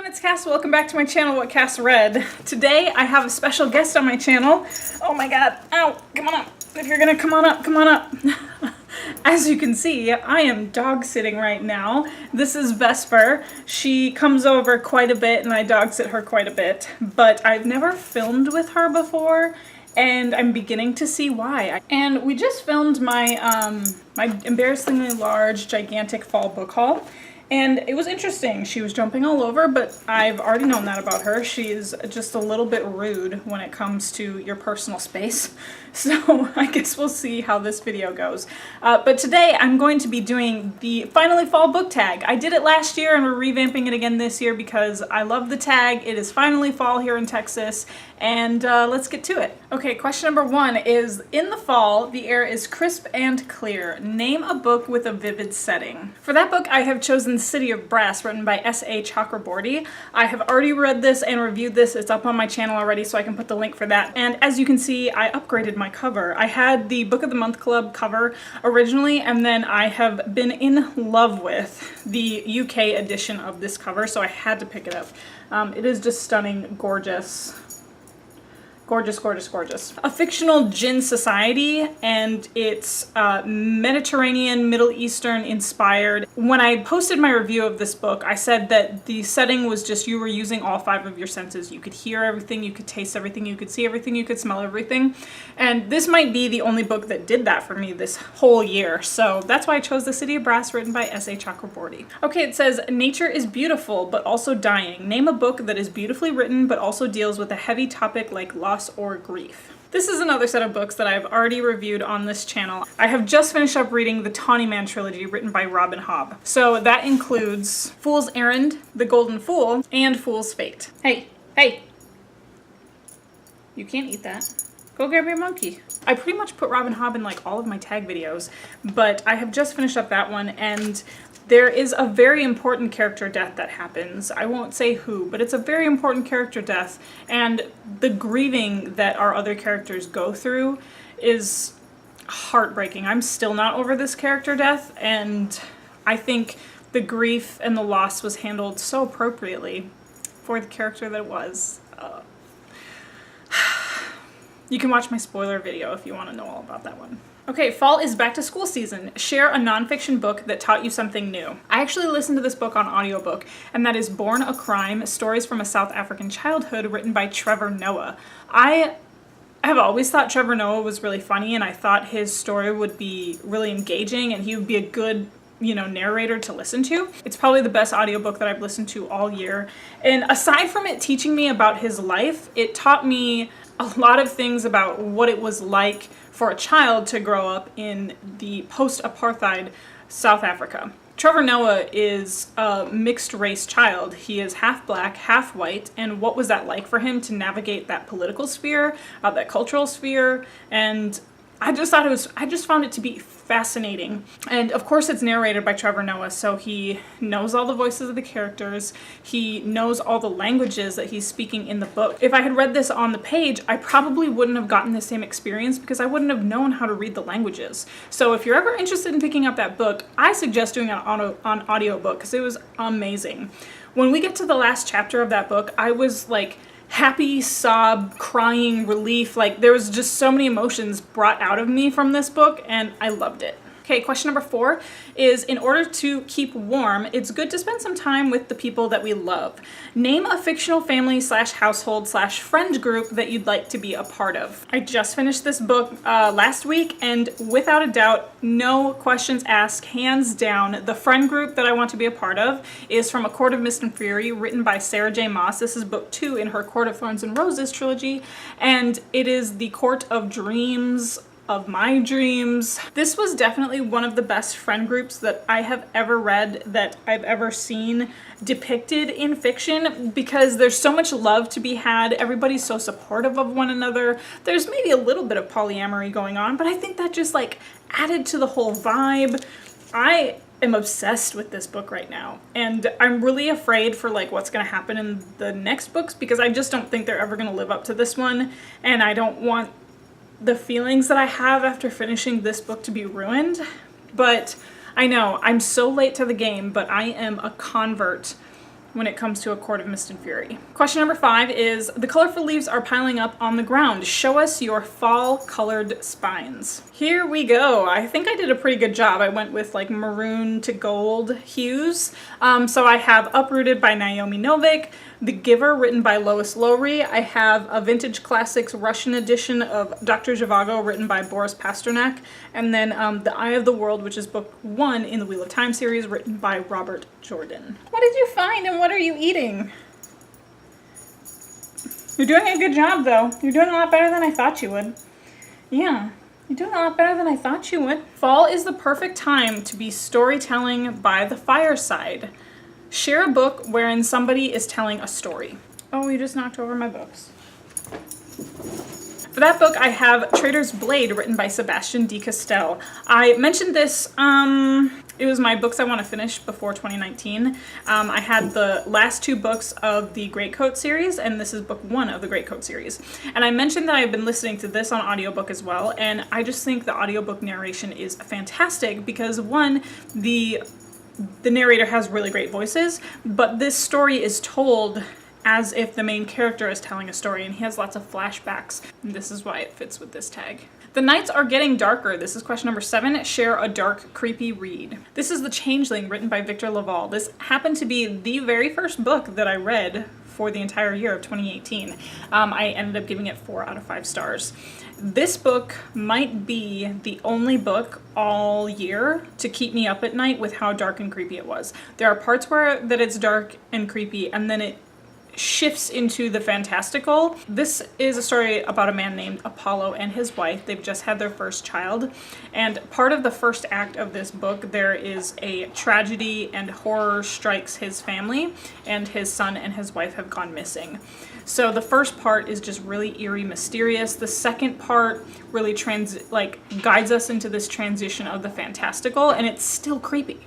It's Cass. Welcome back to my channel, What Cass Read. Today I have a special guest on my channel. Oh my god. Ow. Come on up. If you're gonna come on up, come on up. As you can see, I am dog sitting right now. This is Vesper. She comes over quite a bit and I dog sit her quite a bit, but I've never filmed with her before and I'm beginning to see why. And we just filmed my my embarrassingly large, gigantic fall book haul. And it was interesting. She was jumping all over, but I've already known that about her. She's just a little bit rude when it comes to your personal space. So I guess we'll see how this video goes. But today I'm going to be doing the Finally Fall book tag. I did it last year and we're revamping it again this year because I love the tag. It is finally fall here in Texas, and let's get to it. Okay, question number 1 is, in the fall, the air is crisp and clear. Name a book with a vivid setting. For that book, I have chosen City of Brass, written by S.A. Chakraborty. I have already read this and reviewed this. It's up on my channel already, so I can put the link for that. And as you can see, I upgraded my cover. I had the Book of the Month Club cover originally, and then I have been in love with the UK edition of this cover, so I had to pick it up. It is just stunning, gorgeous. Gorgeous, gorgeous, gorgeous. A fictional djinn society, and it's Mediterranean, Middle Eastern inspired. When I posted my review of this book, I said that the setting was just you were using all 5 of your senses. You could hear everything, you could taste everything, you could see everything, you could smell everything. And this might be the only book that did that for me this whole year. So that's why I chose The City of Brass, written by S.A. Chakraborty. Okay, it says, nature is beautiful, but also dying. Name a book that is beautifully written, but also deals with a heavy topic like loss or grief. This is another set of books that I've already reviewed on this channel. I have just finished up reading the Tawny Man trilogy written by Robin Hobb. So that includes Fool's Errand, The Golden Fool, and Fool's Fate. Hey, hey! You can't eat that. Go grab your monkey. I pretty much put Robin Hobb in like all of my tag videos, but I have just finished up that one, and there is a very important character death that happens. I won't say who, but it's a very important character death, and the grieving that our other characters go through is heartbreaking. I'm still not over this character death, and I think the grief and the loss was handled so appropriately for the character that it was. You can watch my spoiler video if you want to know all about that one. Okay, fall is back to school season. Share a nonfiction book that taught you something new. I actually listened to this book on audiobook, and that is Born a Crime, Stories from a South African Childhood, written by Trevor Noah. I have always thought Trevor Noah was really funny, and I thought his story would be really engaging, and he would be a good, you know, narrator to listen to. It's probably the best audiobook that I've listened to all year. And aside from it teaching me about his life, it taught me a lot of things about what it was like for a child to grow up in the post-apartheid South Africa. Trevor Noah is a mixed race child. He is half black, half white, and what was that like for him to navigate that political sphere, that cultural sphere, and I just found it to be fascinating. And of course it's narrated by Trevor Noah, so he knows all the voices of the characters, he knows all the languages that he's speaking in the book. If I had read this on the page, I probably wouldn't have gotten the same experience because I wouldn't have known how to read the languages. So if you're ever interested in picking up that book, I suggest doing it on audiobook because it was amazing. When we get to the last chapter of that book, I was like, happy, sob, crying, relief, like there was just so many emotions brought out of me from this book, and I loved it. Okay, question number 4 is, in order to keep warm, it's good to spend some time with the people that we love. Name a fictional family slash household slash friend group that you'd like to be a part of. I just finished this book last week, and without a doubt, no questions asked, hands down, the friend group that I want to be a part of is from A Court of Mist and Fury, written by Sarah J. Maas. This is book 2 in her Court of Thorns and Roses trilogy, and it is the Court of Dreams, of my dreams. This was definitely one of the best friend groups that I have ever read, that I've ever seen depicted in fiction, because there's so much love to be had. Everybody's so supportive of one another. There's maybe a little bit of polyamory going on, but I think that just like added to the whole vibe. I am obsessed with this book right now, and I'm really afraid for like what's gonna happen in the next books, because I just don't think they're ever gonna live up to this one, and I don't want the feelings that I have after finishing this book to be ruined. But I know I'm so late to the game, but I am a convert when it comes to A Court of Mist and Fury. Question number 5 is, the colorful leaves are piling up on the ground. Show us your fall colored spines. Here we go. I think I did a pretty good job. I went with like maroon to gold hues. So I have Uprooted by Naomi Novik, The Giver written by Lois Lowry. I have a Vintage Classics Russian edition of Dr. Zhivago written by Boris Pasternak, and then The Eye of the World, which is book 1 in the Wheel of Time series, written by Robert Jordan. What did you find and what are you eating? You're doing a good job though. You're doing a lot better than I thought you would. Yeah, you're doing a lot better than I thought you would. Fall is the perfect time to be storytelling by the fireside. Share a book wherein somebody is telling a story. Oh, you just knocked over my books. For that book, I have Traitor's Blade, written by Sebastian de Castell. I mentioned this, it was my books I want to finish before 2019. I had the last 2 books of the Greatcoat series, and this is book 1 of the Greatcoat series. And I mentioned that I've been listening to this on audiobook as well, and I just think the audiobook narration is fantastic because, one, the narrator has really great voices, but this story is told as if the main character is telling a story, and he has lots of flashbacks. And this is why it fits with this tag. The nights are getting darker. This is question number 7. Share a dark, creepy read. This is The Changeling, written by Victor Laval. This happened to be the very first book that I read for the entire year of 2018. I ended up giving it 4 out of 5 stars. This book might be the only book all year to keep me up at night with how dark and creepy it was. There are parts where that it's dark and creepy, and then it shifts into the fantastical. This is a story about a man named Apollo and his wife. They've just had their first child, and part of the first act of this book, there is a tragedy and horror strikes his family, and his son and his wife have gone missing. So the first part is just really eerie, mysterious. The second part really guides us into this transition of the fantastical, and it's still creepy.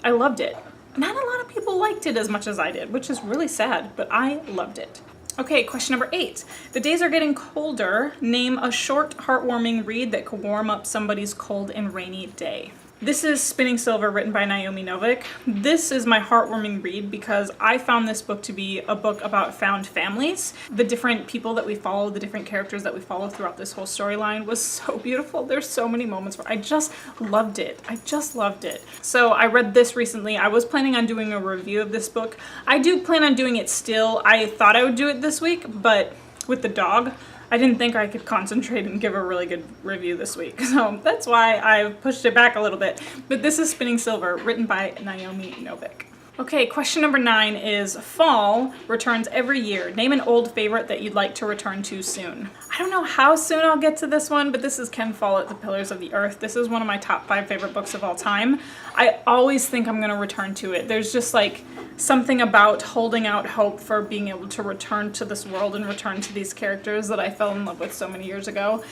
I loved it. Not a lot of people liked it as much as I did, which is really sad, but I loved it. Okay, question number 8. The days are getting colder. Name a short, heartwarming read that could warm up somebody's cold and rainy day. This is Spinning Silver, written by Naomi Novik. This is my heartwarming read because I found this book to be a book about found families. The different people that we follow, the different characters that we follow throughout this whole storyline was so beautiful. There's so many moments where I just loved it. I just loved it. So I read this recently. I was planning on doing a review of this book. I do plan on doing it still. I thought I would do it this week, but with the dog, I didn't think I could concentrate and give a really good review this week, so that's why I've pushed it back a little bit. But this is Spinning Silver, written by Naomi Novik. Okay, question number 9 is, fall returns every year. Name an old favorite that you'd like to return to soon. I don't know how soon I'll get to this one, but this is Ken Follett, The Pillars of the Earth. This is one of my top 5 favorite books of all time. I always think I'm going to return to it. There's just like something about holding out hope for being able to return to this world and return to these characters that I fell in love with so many years ago.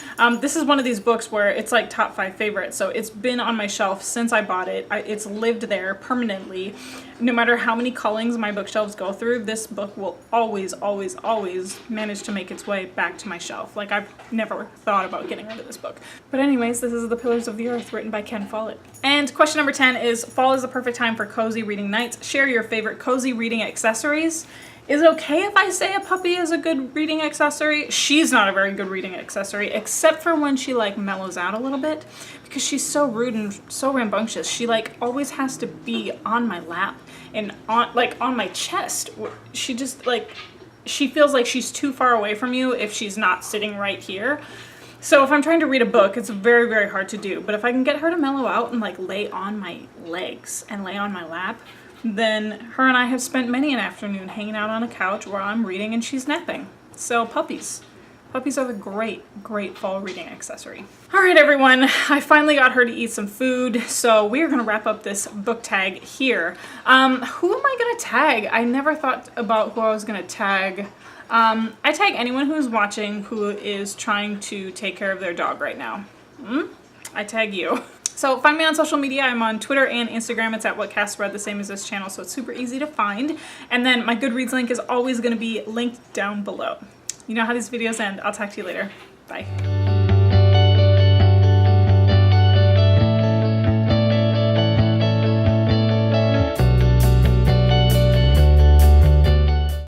This is one of these books where it's like top 5 favorites, so it's been on my shelf since I bought it. It's lived there permanently. No matter how many cullings my bookshelves go through, this book will always, always, always manage to make its way back to my shelf. Like, I've never thought about getting rid of this book. But anyways, this is The Pillars of the Earth, written by Ken Follett. And question number 10 is, fall is the perfect time for cozy reading nights. Share your favorite cozy reading accessories. Is it okay if I say a puppy is a good reading accessory? She's not a very good reading accessory, except for when she like mellows out a little bit, because she's so rude and so rambunctious. She like always has to be on my lap and on my chest. She just like, she feels like she's too far away from you if she's not sitting right here. So if I'm trying to read a book, it's very, very hard to do. But if I can get her to mellow out and like lay on my legs and lay on my lap, then her and I have spent many an afternoon hanging out on a couch where I'm reading and she's napping. So puppies. Puppies are the great, great fall reading accessory. All right, everyone, I finally got her to eat some food, so we are gonna wrap up this book tag here. Who am I gonna tag? I never thought about who I was gonna tag. I tag anyone who's watching who is trying to take care of their dog right now. I tag you. So find me on social media. I'm on Twitter and Instagram. It's at whatcastread, the same as this channel, so it's super easy to find. And then my Goodreads link is always going to be linked down below. You know how these videos end. I'll talk to you later. Bye.